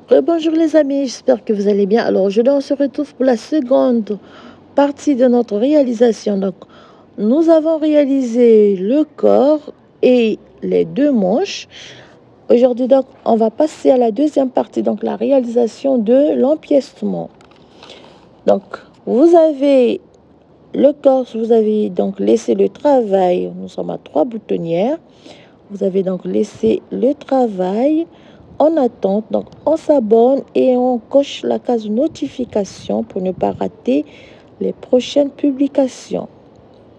Bonjour les amis, j'espère que vous allez bien. Alors aujourd'hui on se retrouve pour la seconde partie de notre réalisation. Donc nous avons réalisé le corps et les deux manches. Aujourd'hui donc on va passer à la deuxième partie, donc la réalisation de l'empiècement. Donc vous avez le corps, vous avez donc laissé le travail. Nous sommes à 3 boutonnières. Vous avez donc laissé le travail en attente. Donc, on s'abonne et on coche la case notification pour ne pas rater les prochaines publications.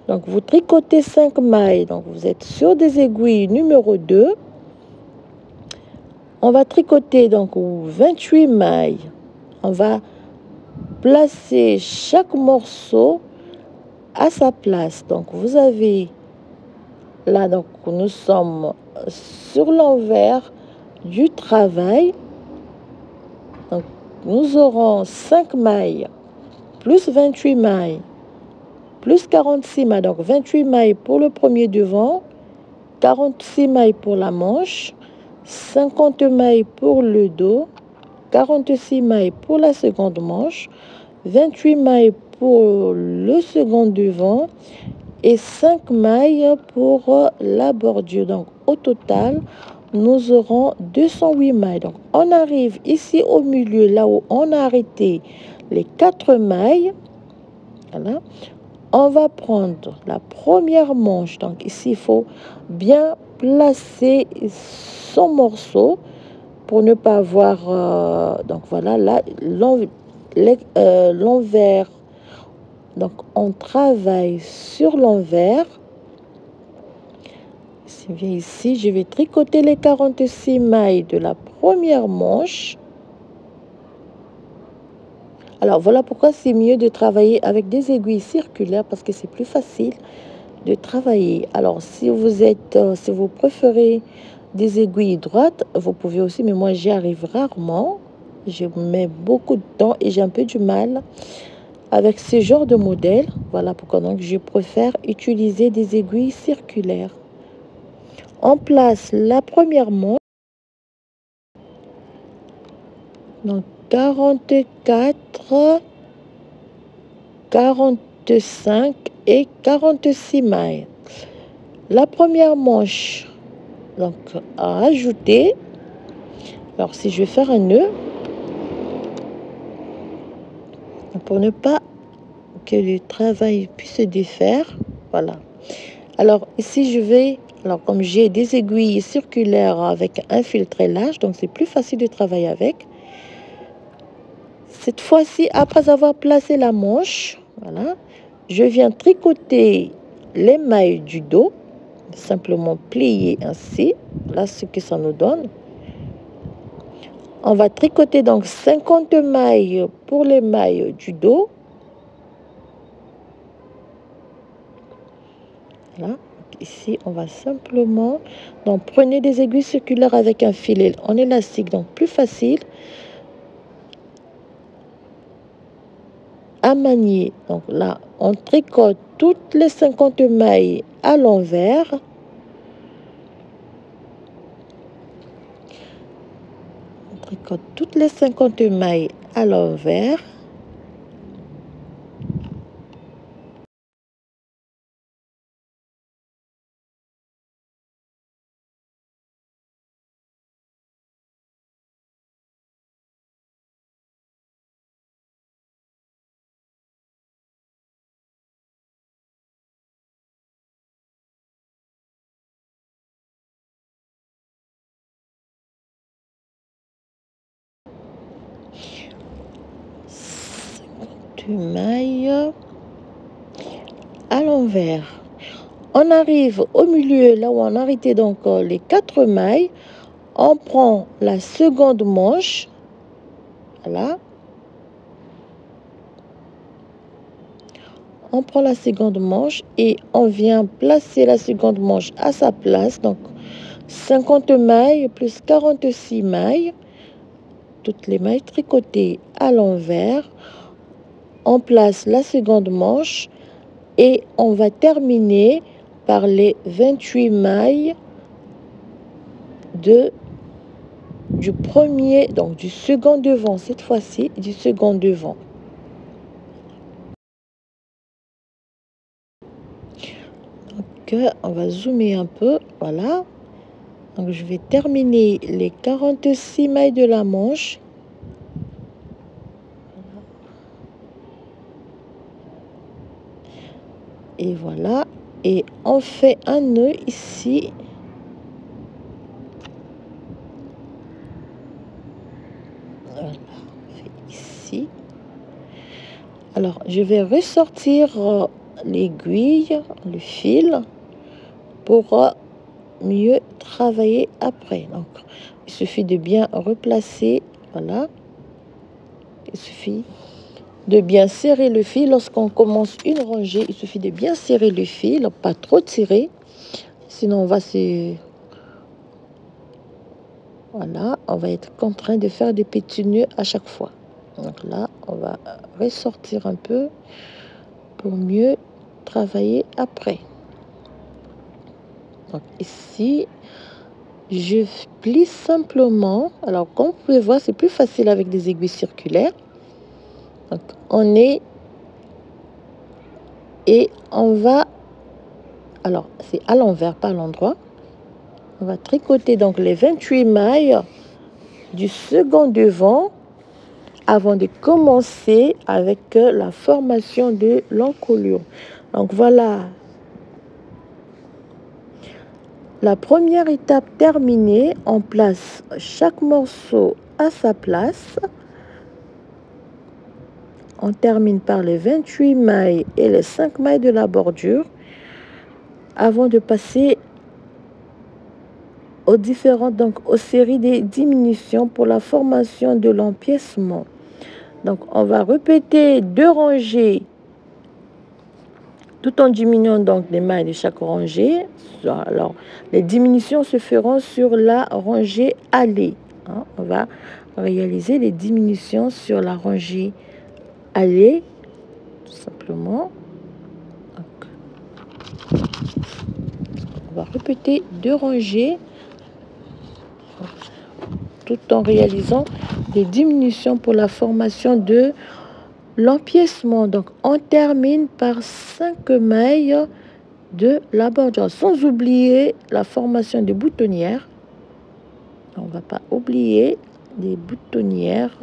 Donc, vous tricotez 5 mailles. Donc, vous êtes sur des aiguilles numéro 2. On va tricoter donc 28 mailles. On va placer chaque morceau à sa place. Donc, vous avez là, donc, nous sommes sur l'envers du travail. Donc, nous aurons 5 mailles, plus 28 mailles, plus 46 mailles. Donc, 28 mailles pour le premier devant, 46 mailles pour la manche, 50 mailles pour le dos, 46 mailles pour la seconde manche, 28 mailles pour le second devant et 5 mailles pour la bordure. Donc, au total, nous aurons 208 mailles. Donc, on arrive ici au milieu, là où on a arrêté les 4 mailles. Voilà. On va prendre la première manche. Donc, ici, il faut bien placer son morceau pour ne pas avoir... donc, voilà, là, l'envers. Donc, on travaille sur l'envers. Si bien ici, je vais tricoter les 46 mailles de la première manche. Alors, voilà pourquoi c'est mieux de travailler avec des aiguilles circulaires parce que c'est plus facile de travailler. Alors, si vous préférez des aiguilles droites, vous pouvez aussi, mais moi, j'y arrive rarement. Je mets beaucoup de temps et j'ai un peu du mal avec ce genre de modèle. Voilà pourquoi donc je préfère utiliser des aiguilles circulaires. On place la première manche. Donc 44, 45 et 46 mailles. La première manche, donc à rajouter. Alors si je vais faire un nœud, pour ne pas que le travail puisse se défaire, voilà. Alors ici je vais, alors comme j'ai des aiguilles circulaires avec un fil très large, donc c'est plus facile de travailler avec. Cette fois-ci, après avoir placé la manche, voilà, je viens tricoter les mailles du dos, simplement plier ainsi. Là, ce que ça nous donne. On va tricoter donc 50 mailles pour les mailles du dos. Voilà. Ici, on va simplement... Donc, prenez des aiguilles circulaires avec un filet en élastique, donc plus facile à manier. Donc là, on tricote toutes les 50 mailles à l'envers. On tricote toutes les 50 mailles à l'envers. Mailles à l'envers. On arrive au milieu, là où on a arrêté donc les 4 mailles. On prend la seconde manche. Voilà. On prend la seconde manche et on vient placer la seconde manche à sa place. Donc 50 mailles plus 46 mailles. Toutes les mailles tricotées à l'envers. On place la seconde manche et on va terminer par les 28 mailles de du premier, donc du second devant, cette fois-ci, du second devant. Donc, on va zoomer un peu, voilà. Donc, je vais terminer les 46 mailles de la manche. Et voilà. Et on fait un nœud ici. Voilà, on fait ici. Alors, je vais ressortir l'aiguille, le fil, pour mieux travailler après. Donc, il suffit de bien replacer, voilà. Il suffit de bien serrer le fil. Lorsqu'on commence une rangée, il suffit de bien serrer le fil, pas trop tirer, sinon on va se... Voilà, on va être contraint de faire des petits nœuds à chaque fois. Donc là, on va ressortir un peu pour mieux travailler après. Donc ici, je plie simplement. Alors, comme vous pouvez voir, c'est plus facile avec des aiguilles circulaires. Donc, on est... Et on va... Alors, c'est à l'envers, pas à l'endroit. On va tricoter donc les 28 mailles du second devant avant de commencer avec la formation de l'encolure. Donc, voilà. La première étape terminée, on place chaque morceau à sa place. On termine par les 28 mailles et les 5 mailles de la bordure avant de passer aux différentes, donc aux séries des diminutions pour la formation de l'empiècement. Donc, on va répéter 2 rangées tout en diminuant donc les mailles de chaque rangée. Alors, les diminutions se feront sur la rangée allée. Hein, on va réaliser les diminutions sur la rangée allée, tout simplement. Donc, on va répéter 2 rangées tout en réalisant des diminutions pour la formation de l'empiècement. Donc, on termine par 5 mailles de la bordure, sans oublier la formation des boutonnières. On ne va pas oublier les boutonnières.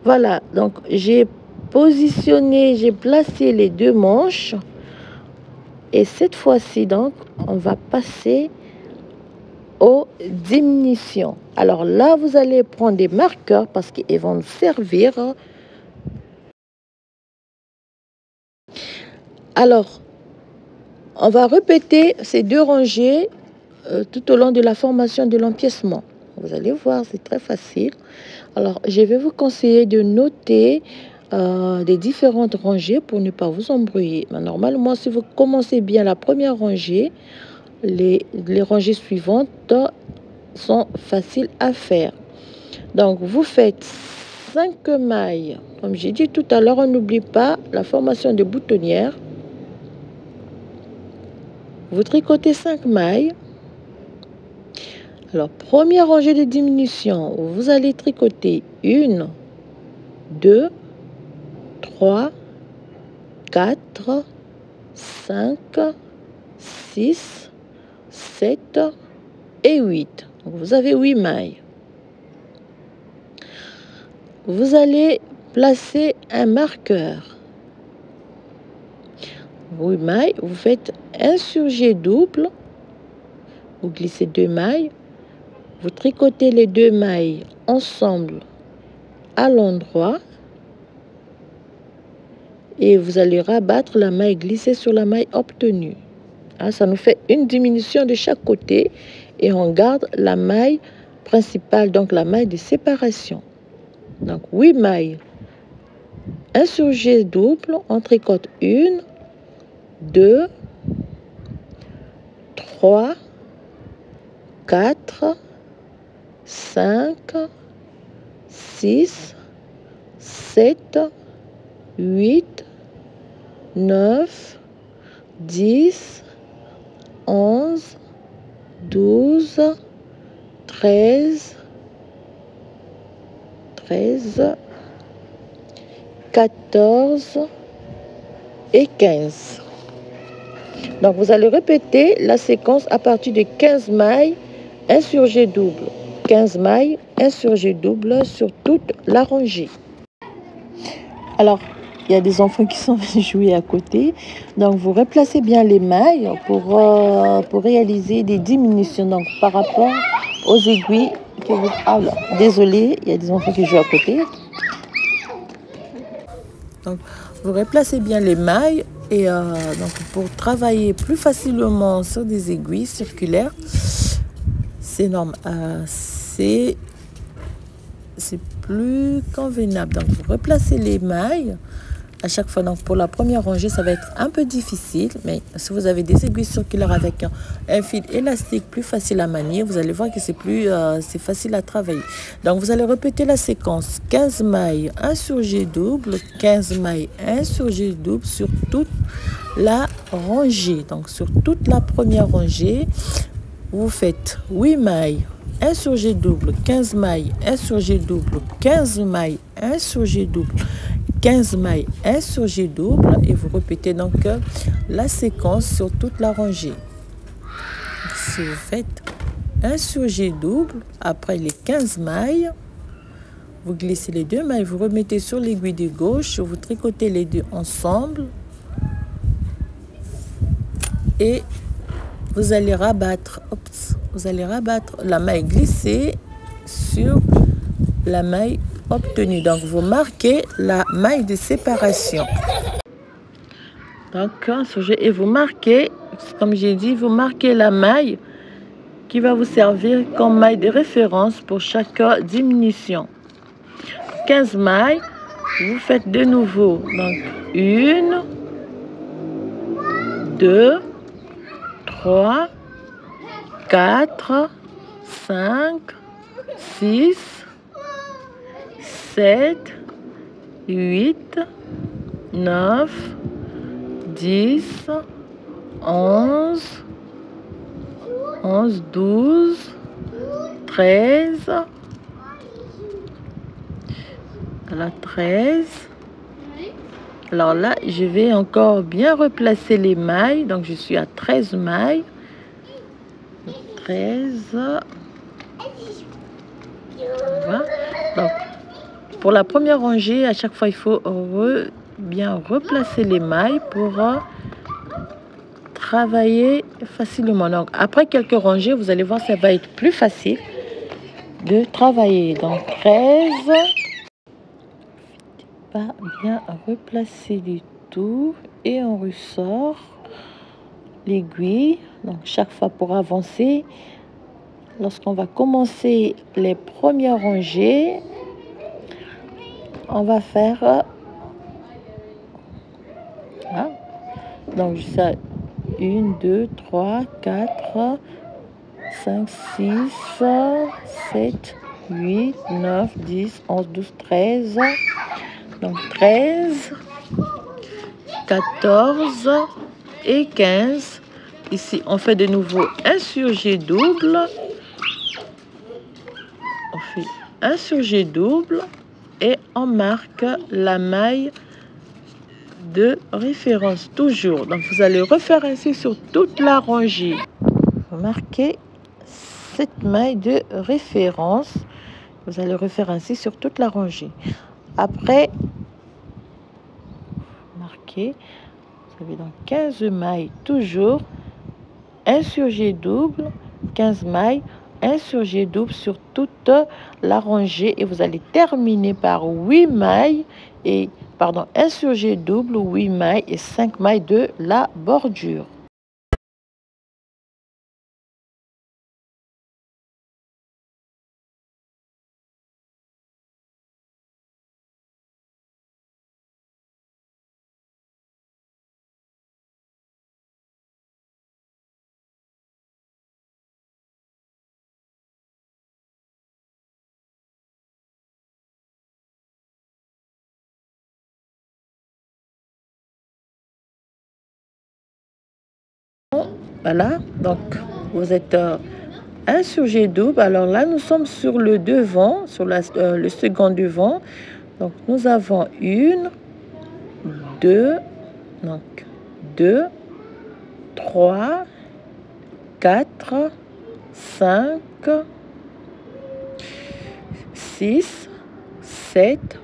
Voilà, donc j'ai positionné, j'ai placé les 2 manches. Et cette fois-ci, donc, on va passer aux diminutions. Alors là, vous allez prendre des marqueurs parce qu'ils vont nous servir. Alors, on va répéter ces 2 rangées tout au long de la formation de l'empiècement. Vous allez voir, c'est très facile. Alors, je vais vous conseiller de noter les différentes rangées pour ne pas vous embrouiller. Mais normalement, si vous commencez bien la première rangée, les rangées suivantes sont faciles à faire. Donc, vous faites 5 mailles. Comme j'ai dit tout à l'heure, on n'oublie pas la formation de boutonnière. Vous tricotez 5 mailles. Alors, première rangée de diminution, vous allez tricoter 1, 2, 3, 4, 5, 6, 7 et 8. Donc, vous avez 8 mailles. Vous allez placer un marqueur. 8 mailles, vous faites un surjet double. Vous glissez 2 mailles. Vous tricotez les 2 mailles ensemble à l'endroit. Et vous allez rabattre la maille glissée sur la maille obtenue. Hein, ça nous fait une diminution de chaque côté et on garde la maille principale, donc la maille de séparation. Donc 8 mailles. Un surjet double, on tricote 1, 2, 3, 4, 5, 6, 7, 8, 9, 10, 11, 12, 12, 13, 13, 14 et 15. Donc, vous allez répéter la séquence à partir de 15 mailles insurgées doubles. 15 mailles insurgées doubles sur toute la rangée. Alors, il y a des enfants qui sont venus jouer à côté. Donc, vous replacez bien les mailles pour réaliser des diminutions. Donc, par rapport aux aiguilles que vous... Ah là, désolé, il y a des enfants qui jouent à côté. Donc, vous replacez bien les mailles et donc pour travailler plus facilement sur des aiguilles circulaires, c'est normal, c'est plus convenable. Donc, vous replacez les mailles à chaque fois. Donc, pour la première rangée, ça va être un peu difficile, mais si vous avez des aiguilles circulaires avec un fil élastique plus facile à manier, vous allez voir que c'est facile à travailler. Donc, vous allez répéter la séquence 15 mailles insurgées double, 15 mailles insurgées double sur toute la rangée. Donc, sur toute la première rangée, vous faites 8 mailles insurgées double, 15 mailles insurgées double, 15 mailles insurgées double, 15 mailles insurgées double et vous répétez donc la séquence sur toute la rangée. Si vous faites insurgé double, après les 15 mailles, vous glissez les 2 mailles, vous remettez sur l'aiguille de gauche, vous tricotez les deux ensemble et vous allez rabattre, la maille glissée sur la maille obtenue. Donc, vous marquez la maille de séparation. Donc, et vous marquez, comme j'ai dit, vous marquez la maille qui va vous servir comme maille de référence pour chaque diminution. 15 mailles, vous faites de nouveau. Donc, 1, 2, 3, 4, 5, 6, 7, 8, 9, 10, 11, 12, 13, voilà, 13. Alors là, je vais encore bien replacer les mailles. Donc, je suis à 13 mailles. 13. Voilà. Donc, pour la première rangée, à chaque fois, il faut bien replacer les mailles pour travailler facilement. Donc, après quelques rangées, vous allez voir, ça va être plus facile de travailler. Donc, 13. Pas bien replacer du tout et on ressort l'aiguille. Donc, chaque fois pour avancer, lorsqu'on va commencer les premières rangées, on va faire donc ça 1, 2, 3, 4, 5, 6, 7, 8, 9, 10, 11, 12, 13. Donc 13, 14 et 15. Ici, on fait de nouveau insurgé double. On fait insurgé double et on marque la maille de référence toujours. Donc, vous allez refaire ainsi sur toute la rangée. Vous marquez cette maille de référence. Vous allez refaire ainsi sur toute la rangée. Après, marquez, vous avez donc 15 mailles toujours, insurgé double, 15 mailles, insurgé double sur toute la rangée et vous allez terminer par 8 mailles et insurgé double, 8 mailles et 5 mailles de la bordure. Voilà, donc vous êtes un surjet double. Alors là, nous sommes sur le devant, sur le second devant. Donc, nous avons 1, 2, donc 2, 3, 4, 5, 6, 7,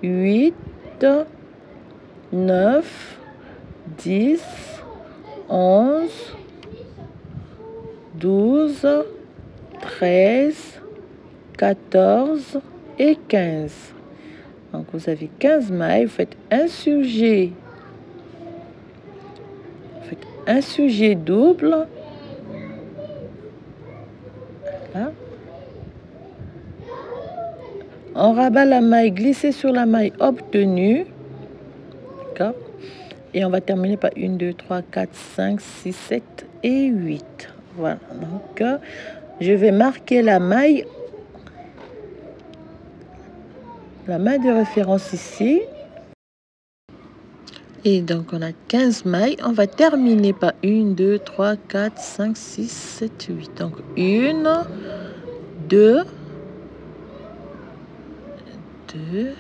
8, 9, 10, 11, 12, 13, 14 et 15. Donc, vous avez 15 mailles, vous faites un surjet. Vous faites un surjet double. Voilà. On rabat la maille, glissez sur la maille obtenue. D'accord? Et on va terminer par 1, 2, 3, 4, 5, 6, 7 et 8. Voilà. Donc, je vais marquer la maille de référence ici. Et donc, on a 15 mailles. On va terminer par 1, 2, 3, 4, 5, 6, 7, 8. Donc, 1, 2, 2,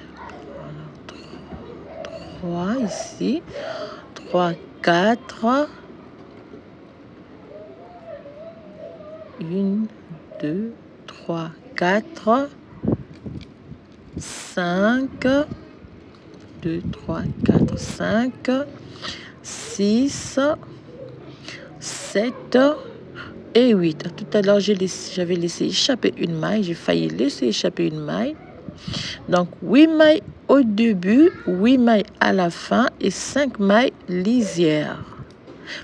3 ici, 3, 4, 1, 2, 3, 4, 5, 2, 3, 4, 5, 6, 7 et 8. Tout à l'heure, j'avais laissé échapper une maille. J'ai failli laisser échapper une maille. Donc, 8 mailles au début, 8 mailles à la fin et 5 mailles lisières.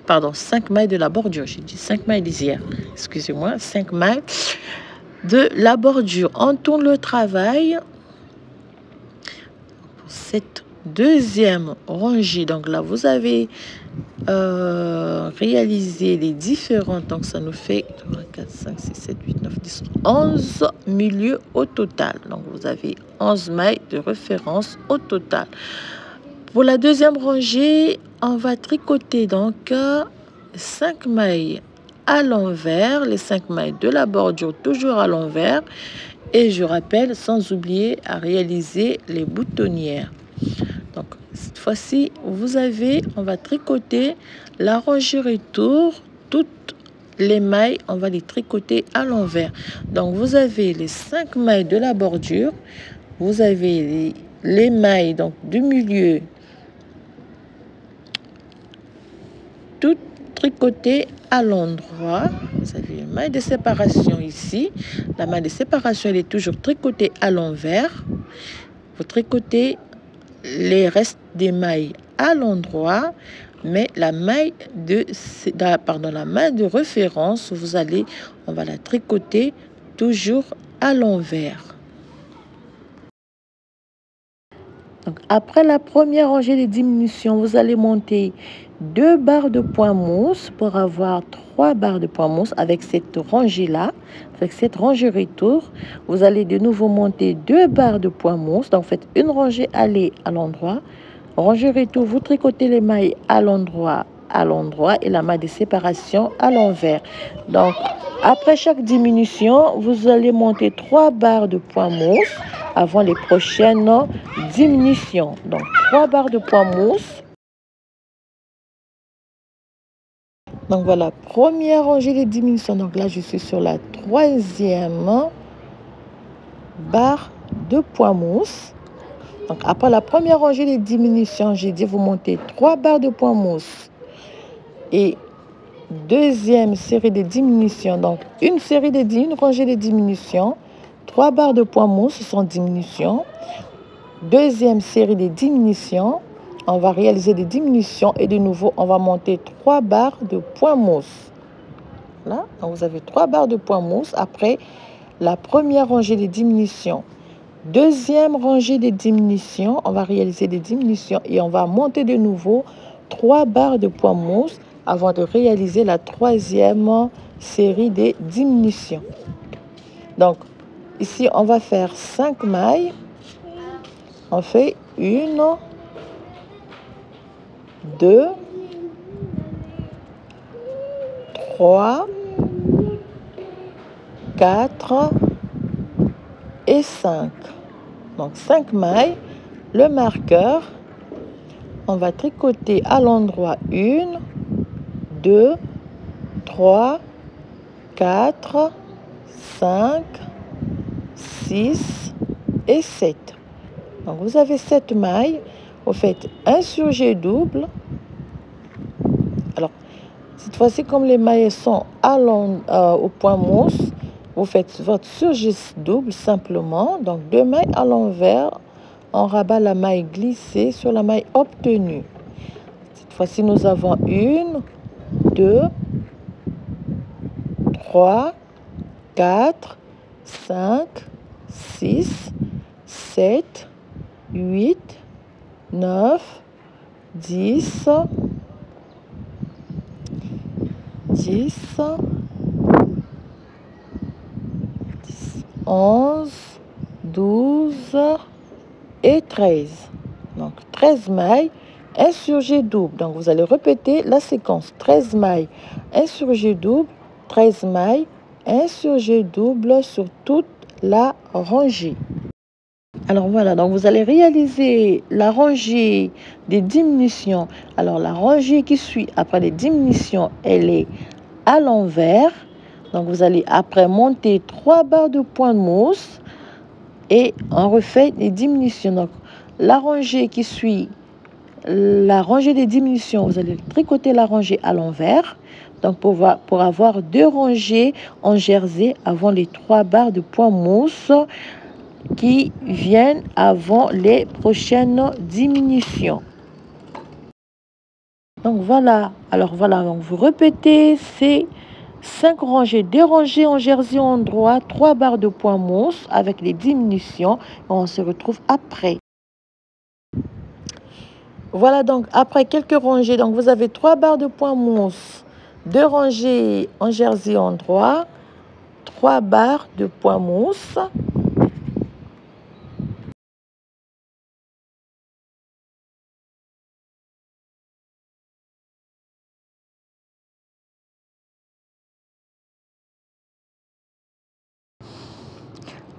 Pardon, 5 mailles de la bordure. J'ai dit 5 mailles lisières. Excusez-moi, 5 mailles de la bordure. On tourne le travail pour cette deuxième rangée. Donc là, vous avez réalisé les différentes. Donc ça nous fait 3, 4, 5, 6, 7, 8, 9, 10, 11 milieux au total. Donc vous avez 11 mailles de référence au total. Pour la deuxième rangée, on va tricoter donc 5 mailles à l'envers, les 5 mailles de la bordure toujours à l'envers. Et je rappelle, sans oublier à réaliser les boutonnières. Donc, cette fois-ci, on va tricoter la rangée retour, toutes les mailles, on va les tricoter à l'envers. Donc, vous avez les 5 mailles de la bordure, vous avez les mailles donc, du milieu, toutes tricotées à l'endroit. Vous avez une maille de séparation ici. La maille de séparation, elle est toujours tricotée à l'envers. Vous tricotez les restes des mailles à l'endroit, mais la maille de référence, on va la tricoter toujours à l'envers. Donc, après la première rangée de diminution, vous allez monter 2 barres de point mousse pour avoir 3 barres de point mousse avec cette rangée-là. Avec cette rangée retour, vous allez de nouveau monter 2 barres de point mousse. Donc, faites une rangée aller à l'endroit. Rangée retour, vous tricotez les mailles à l'endroit et la maille de séparation à l'envers. Donc, après chaque diminution, vous allez monter 3 barres de point mousse avant les prochaines diminutions. Donc, 3 barres de point mousse. Donc, voilà, première rangée de diminution. Donc, là, je suis sur la 3e barre de point mousse. Donc, après la première rangée de diminution, j'ai dit vous montez 3 barres de point mousse. Et deuxième série de diminution. Donc, une rangée de diminution. 3 barres de point mousse sont diminutions. Deuxième série de diminutions. On va réaliser des diminutions et de nouveau, on va monter 3 barres de point mousse. Là, donc vous avez 3 barres de point mousse après la première rangée de diminutions. Deuxième rangée de diminutions, on va réaliser des diminutions et on va monter de nouveau 3 barres de point mousse avant de réaliser la troisième série de diminutions. Donc, ici, on va faire 5 mailles. On fait 1, 2, 3, 4 et 5. Donc 5 mailles. Le marqueur, on va tricoter à l'endroit 1, 2, 3, 4, 5, 6 et 7. Donc vous avez 7 mailles. Vous faites un surjet double. Alors, cette fois-ci, comme les mailles sont au point mousse, vous faites votre surjet double simplement. Donc 2 mailles à l'envers. On rabat la maille glissée sur la maille obtenue. Cette fois-ci, nous avons 1, 2, 3, 4, 5, 6, 7, 8, 9, 10, 11, 12 et 13. Donc 13 mailles, un surjet double. Donc vous allez répéter la séquence 13 mailles, un surjet double, 13 mailles, un surjet double sur toute la rangée. Alors voilà, donc vous allez réaliser la rangée des diminutions. Alors la rangée qui suit après les diminutions, elle est à l'envers. Donc vous allez après monter 3 barres de point de mousse et on refait les diminutions. Donc la rangée qui suit la rangée des diminutions, vous allez tricoter la rangée à l'envers. Donc pour avoir 2 rangées en jersey avant les 3 barres de point mousse qui viennent avant les prochaines diminutions. Donc voilà, alors voilà, donc vous répétez ces 5 rangées, 2 rangées en jersey endroit, 3 barres de point mousse avec les diminutions. On se retrouve après. Voilà, donc après quelques rangées, donc vous avez 3 barres de point mousse, 2 rangées en jersey endroit, 3 barres de point mousse.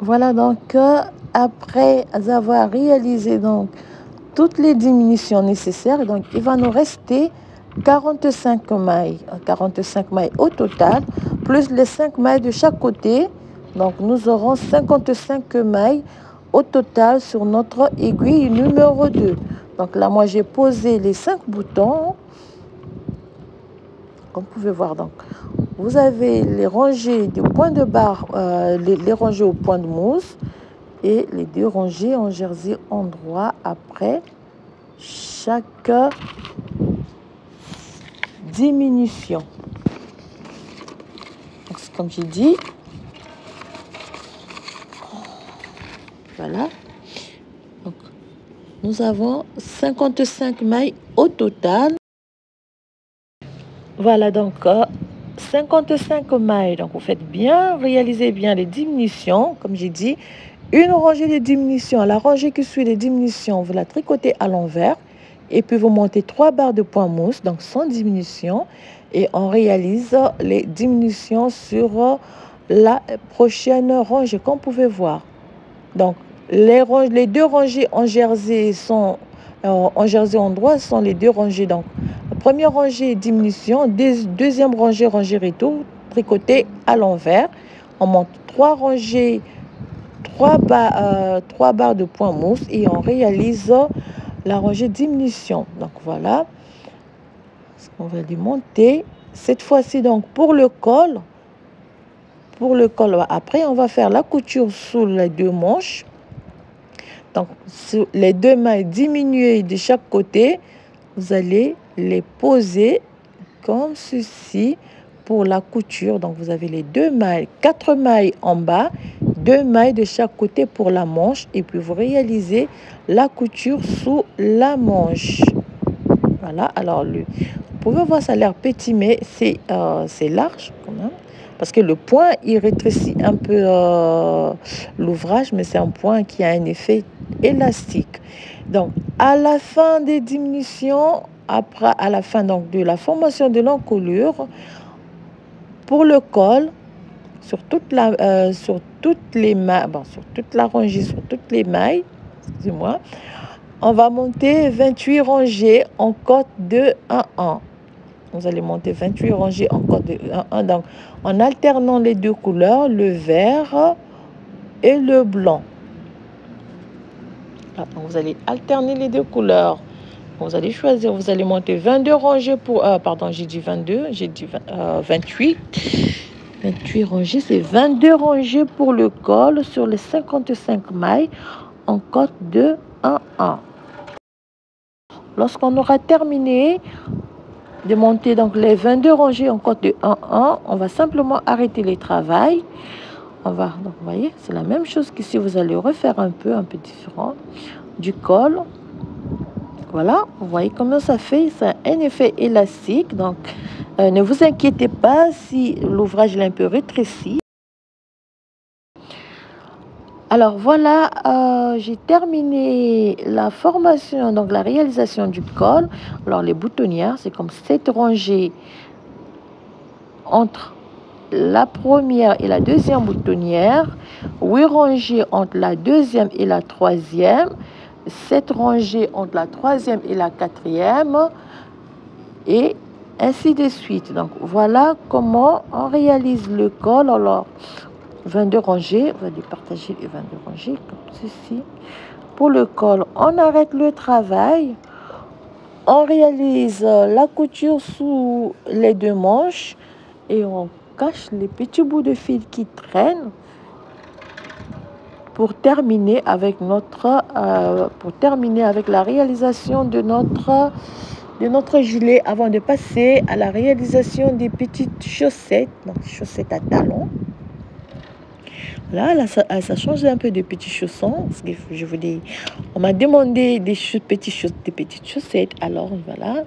Voilà, donc après avoir réalisé donc toutes les diminutions nécessaires, donc il va nous rester 45 mailles. 45 mailles au total, plus les 5 mailles de chaque côté. Donc nous aurons 55 mailles au total sur notre aiguille numéro 2. Donc là, moi, j'ai posé les 5 boutons. Comme vous pouvez voir, donc vous avez les rangées du point de barre, les rangées au point de mousse et les 2 rangées en jersey endroit après chaque diminution. Donc, comme j'ai dit, voilà. Donc, nous avons 55 mailles au total. Voilà, donc 55 mailles. Donc vous faites bien, réalisez bien les diminutions, comme j'ai dit. Une rangée de diminutions, la rangée qui suit les diminutions, vous la tricotez à l'envers. Et puis vous montez 3 barres de point mousse, donc sans diminution. Et on réalise les diminutions sur la prochaine rangée, comme vous pouvez voir. Donc les 2 rangées en jersey sont en jersey endroit sont les 2 rangées. Donc la première rangée diminution, deuxième rangée retour, tricoté à l'envers. On monte 3 rangées, 3 barres de point mousse et on réalise la rangée diminution. Donc voilà, on va les monter. Cette fois-ci, donc pour le col, après on va faire la couture sous les 2 manches. Donc sur les 2 mailles diminuées de chaque côté, vous allez les poser comme ceci pour la couture. Donc vous avez les 2 mailles, 4 mailles en bas, 2 mailles de chaque côté pour la manche et puis vous réalisez la couture sous la manche. Voilà, alors vous pouvez voir, ça a l'air petit, mais c'est large quand même. Parce que le point, il rétrécit un peu l'ouvrage, mais c'est un point qui a un effet élastique. Donc, à la fin des diminutions, à la fin donc, de la formation de l'encolure, pour le col, sur sur toutes les mailles, bon, sur toute la rangée, sur toutes les mailles, excusez-moi, on va monter 28 rangées en côte de 1-1. Vous allez monter 28 rangées en côte de 1-1, donc en alternant les deux couleurs, le vert et le blanc. Là, donc vous allez alterner les deux couleurs. Vous allez choisir, vous allez monter 22 rangées pour... pardon, j'ai dit 22, j'ai dit 28. 28 rangées, c'est 22 rangées pour le col sur les 55 mailles en côte de 1-1. Lorsqu'on aura terminé de monter donc les 22 rangées en côte de 1-1, on va simplement arrêter les travaux. On va, donc vous voyez, c'est la même chose qu'ici, vous allez refaire un peu différent du col. Voilà, vous voyez comment ça fait, c'est un effet élastique, donc ne vous inquiétez pas si l'ouvrage est un peu rétréci. Alors voilà, j'ai terminé la formation, donc la réalisation du col. Alors les boutonnières, c'est comme 7 rangées entre la première et la deuxième boutonnière, 8 rangées entre la deuxième et la troisième, 7 rangées entre la troisième et la quatrième, et ainsi de suite. Donc voilà comment on réalise le col. Alors 22 rangées, on va départager les 22 rangées comme ceci. Pour le col, on arrête le travail, on réalise la couture sous les deux manches et on cache les petits bouts de fil qui traînent pour terminer avec la réalisation de notre gilet avant de passer à la réalisation des petites chaussettes, donc chaussettes à talons. Là, ça change un peu de petits chaussons. Parce que je vous dis, on m'a demandé des petites chaussettes. Alors voilà.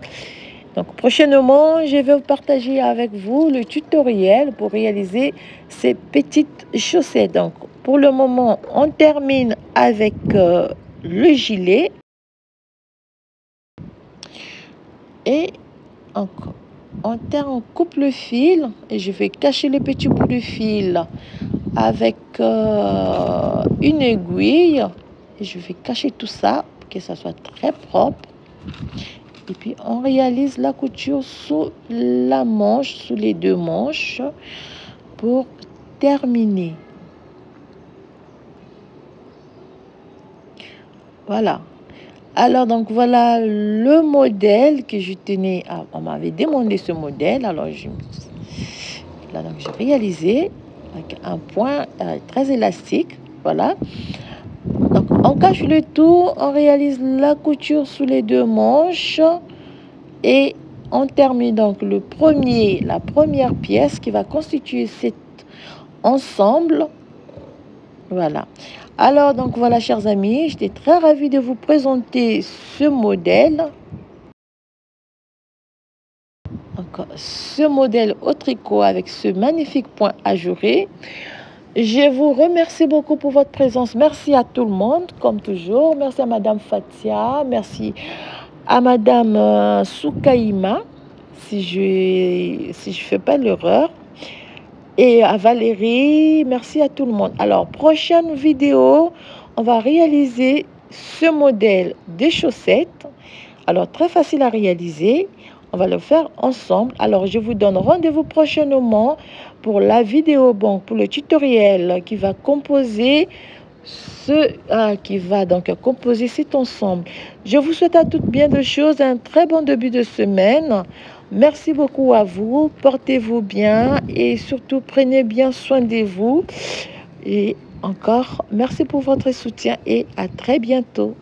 Donc prochainement, je vais vous partager avec vous le tutoriel pour réaliser ces petites chaussettes. Donc pour le moment, on termine avec le gilet. Et encore, on coupe le fil et je vais cacher les petits bouts de fil avec une aiguille. Et je vais cacher tout ça pour que ça soit très propre. Et puis on réalise la couture sous la manche, sous les deux manches pour terminer. Voilà. Alors donc voilà le modèle que je tenais à... On m'avait demandé ce modèle, alors j'ai réalisé avec un point très élastique. Voilà. Donc on cache le tout, on réalise la couture sous les deux manches et on termine donc la première pièce qui va constituer cet ensemble. Voilà. Alors donc voilà, chers amis, j'étais très ravie de vous présenter ce modèle. Donc, ce modèle au tricot avec ce magnifique point ajouré. Je vous remercie beaucoup pour votre présence. Merci à tout le monde, comme toujours. Merci à Madame Fatia. Merci à Madame Soukaïma, si je fais pas l'erreur. Et à Valérie, merci à tout le monde. Alors, prochaine vidéo, on va réaliser ce modèle des chaussettes. Alors, très facile à réaliser. On va le faire ensemble. Alors, je vous donne rendez-vous prochainement pour la vidéo, bon, pour le tutoriel qui va composer composer cet ensemble. Je vous souhaite à toutes bien de choses, un très bon début de semaine. Merci beaucoup à vous, portez-vous bien et surtout prenez bien soin de vous. Et encore, merci pour votre soutien et à très bientôt.